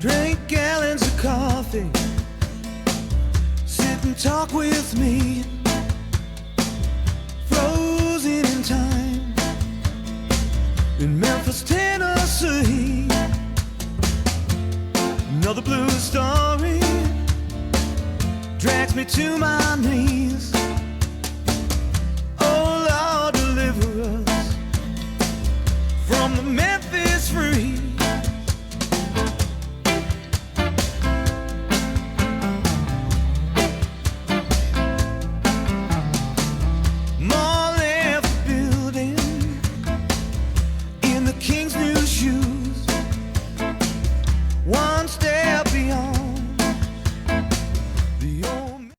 Drink gallons of coffee, sit and talk with me, frozen in time in Memphis, Tennessee. Another blue story drags me to my knees. Oh Lord, deliver us from the Memphis Freeze. One step